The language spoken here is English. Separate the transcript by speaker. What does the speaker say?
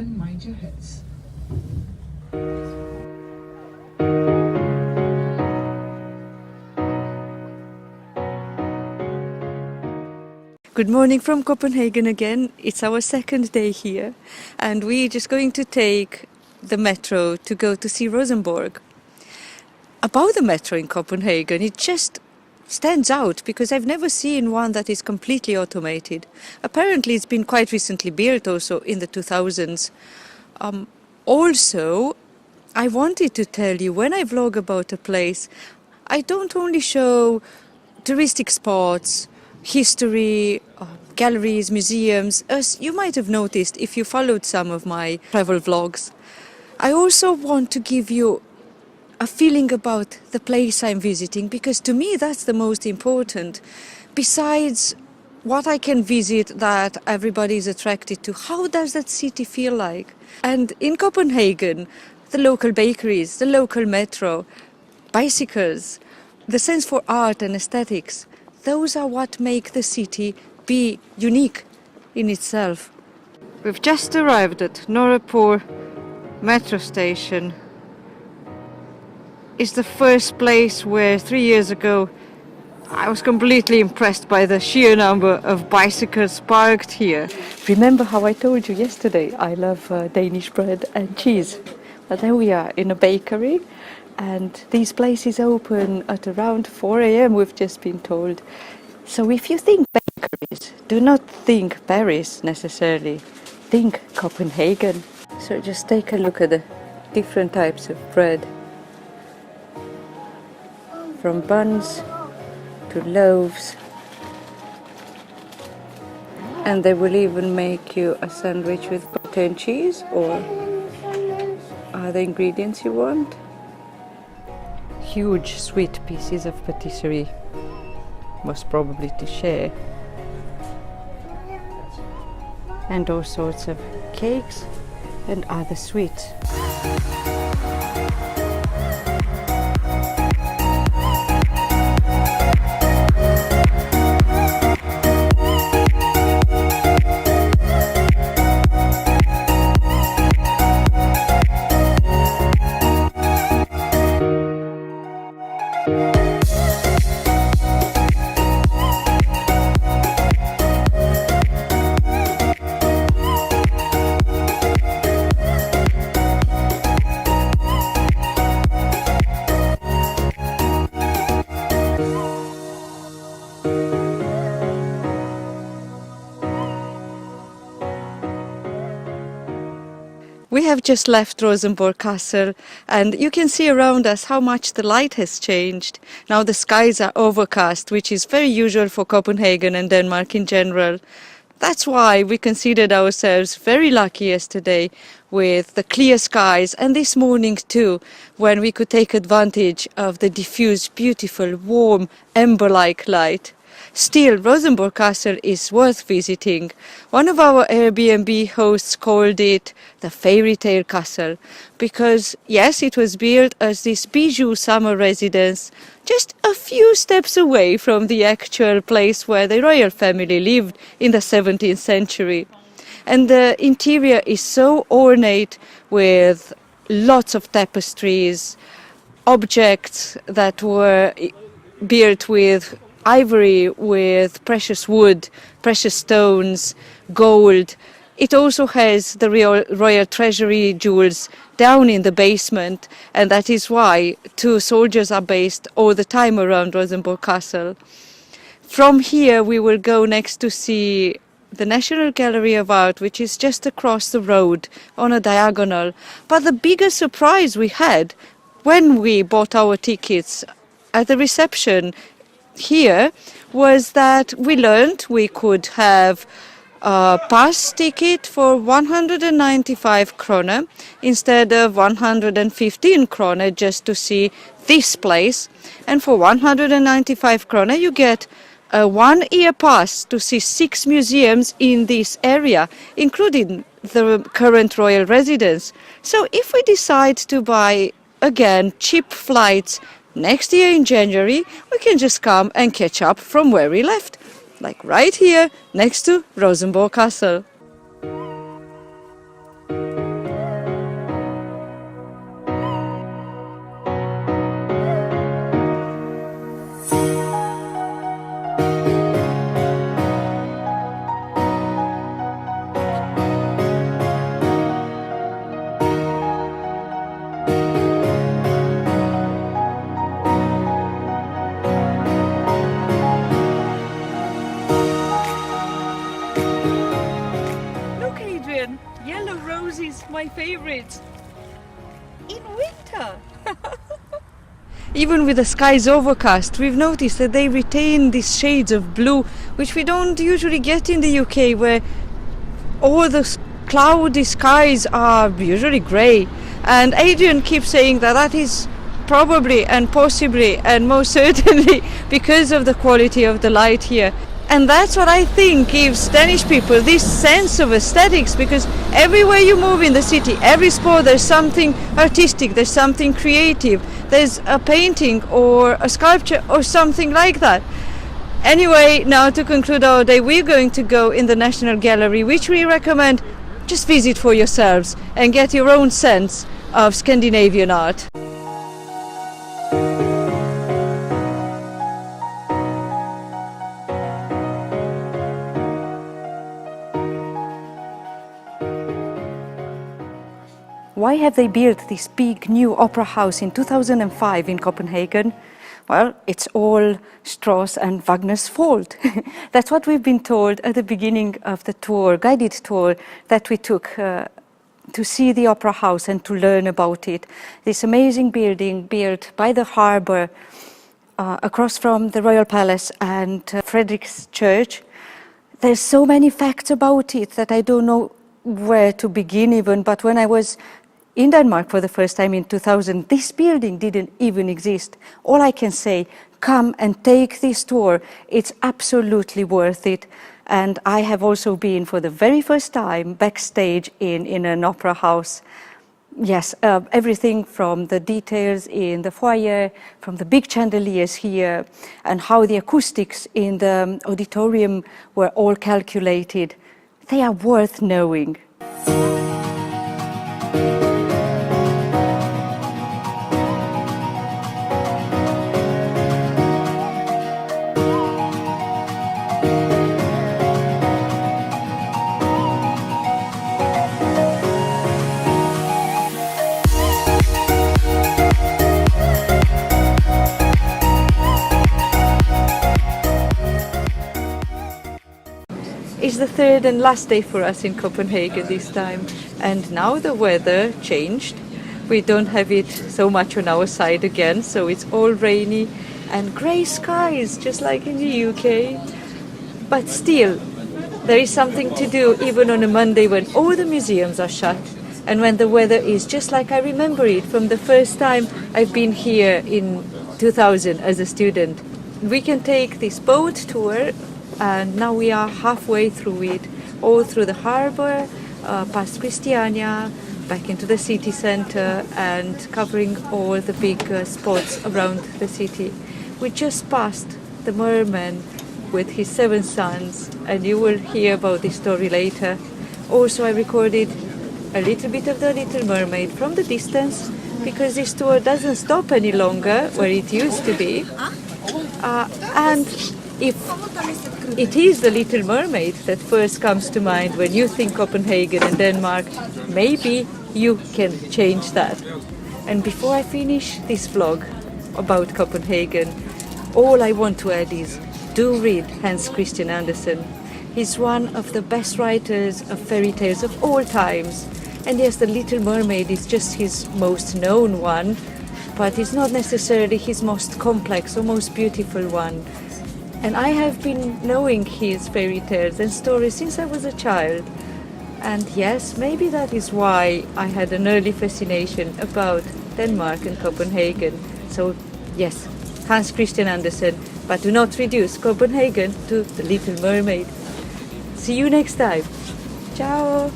Speaker 1: and mind your heads.
Speaker 2: Good morning from Copenhagen again. It's our second day here and we're just going to take the metro to go to see Rosenborg. About the metro in Copenhagen, it just stands out because I've never seen one that is completely automated. Apparently it's been quite recently built also in the 2000s. Also, I wanted to tell you, when I vlog about a place, I don't only show touristic spots, history, galleries, museums, as you might have noticed if you followed some of my travel vlogs. I also want to give you a feeling about the place I'm visiting, because to me that's the most important. Besides what I can visit that everybody is attracted to, how does that city feel like? And in Copenhagen, the local bakeries, the local metro, bicycles, the sense for art and aesthetics, those are what make the city be unique in itself. We've just arrived at Norrapur metro station. It's the first place where 3 years ago I was completely impressed by the sheer number of bicycles parked here. Remember how I told you yesterday I love Danish bread and cheese? But there we are in a bakery, and these places open at around 4 a.m. we've just been told. So if you think bakeries, do not think Paris necessarily, think Copenhagen. So just take a look at the different types of bread. From buns to loaves. And they will even make you a sandwich with butter and cheese or other ingredients you want. Huge sweet pieces of patisserie, most probably to share. And all sorts of cakes and other sweets. We have just left Rosenborg Castle and you can see around us how much the light has changed. Now the skies are overcast, which is very usual for Copenhagen and Denmark in general. That's why we considered ourselves very lucky yesterday with the clear skies, and this morning too, when we could take advantage of the diffuse, beautiful, warm, amber-like light. Still, Rosenborg Castle is worth visiting. One of our Airbnb hosts called it the fairy tale castle because, yes, it was built as this bijou summer residence just a few steps away from the actual place where the royal family lived in the 17th century. And the interior is so ornate with lots of tapestries, objects that were built with ivory, with precious wood, precious stones, gold. It also has the royal treasury jewels down in the basement, and that is why 2 soldiers are based all the time around Rosenborg Castle. From here we will go next to see the National Gallery of Art, which is just across the road on a diagonal. But the biggest surprise we had when we bought our tickets at the reception here was that we learned we could have a pass ticket for 195 krona instead of 115 krona just to see this place. And for 195 krona you get a 1-year pass to see 6 museums in this area, including the current royal residence. So if we decide to buy again cheap flights next year in January, we can just come and catch up from where we left, like right here next to Rosenborg Castle. Look, Adrian, yellow roses, my favorite. In winter. Even with the skies overcast, we've noticed that they retain these shades of blue, which we don't usually get in the UK, where all the cloudy skies are usually grey. And Adrian keeps saying that that is probably and possibly and most certainly because of the quality of the light here. And that's what I think gives Danish people this sense of aesthetics, because everywhere you move in the city, every spot, there's something artistic, there's something creative, there's a painting or a sculpture or something like that. Anyway, now to conclude our day, we're going to go in the National Gallery, which we recommend just visit for yourselves and get your own sense of Scandinavian art. Why have they built this big new opera house in 2005 in Copenhagen? Well, it's all Strauss and Wagner's fault. That's what we've been told at the beginning of the tour, guided tour that we took to see the opera house and to learn about it. This amazing building built by the harbor across from the Royal Palace and Frederick's Church. There's so many facts about it that I don't know where to begin even, but when I was in Denmark for the first time in 2000, this building didn't even exist. All I can say, come and take this tour. It's absolutely worth it. And I have also been for the very first time backstage in an opera house. Yes, everything from the details in the foyer, from the big chandeliers here, and how the acoustics in the auditorium were all calculated. They are worth knowing. It's the third and last day for us in Copenhagen this time, and now the weather changed. We don't have it so much on our side again, so it's all rainy and grey skies, just like in the UK. But still, there is something to do even on a Monday when all the museums are shut and when the weather is just like I remember it from the first time I've been here in 2000 as a student. We can take this boat tour, and now we are halfway through it, all through the harbor, past Christiania, back into the city center, and covering all the big spots around the city. We just passed the merman with his 7 sons, and you will hear about this story later. Also, I recorded a little bit of the Little Mermaid from the distance, because this tour doesn't stop any longer where it used to be. And if it is the Little Mermaid that first comes to mind when you think Copenhagen and Denmark, maybe you can change that. And before I finish this vlog about Copenhagen, all I want to add is, do read Hans Christian Andersen. He's one of the best writers of fairy tales of all times. And yes, the Little Mermaid is just his most known one, but it's not necessarily his most complex or most beautiful one. And I have been knowing his fairy tales and stories since I was a child. And yes, maybe that is why I had an early fascination about Denmark and Copenhagen. So yes, Hans Christian Andersen, but do not reduce Copenhagen to the Little Mermaid. See you next time. Ciao!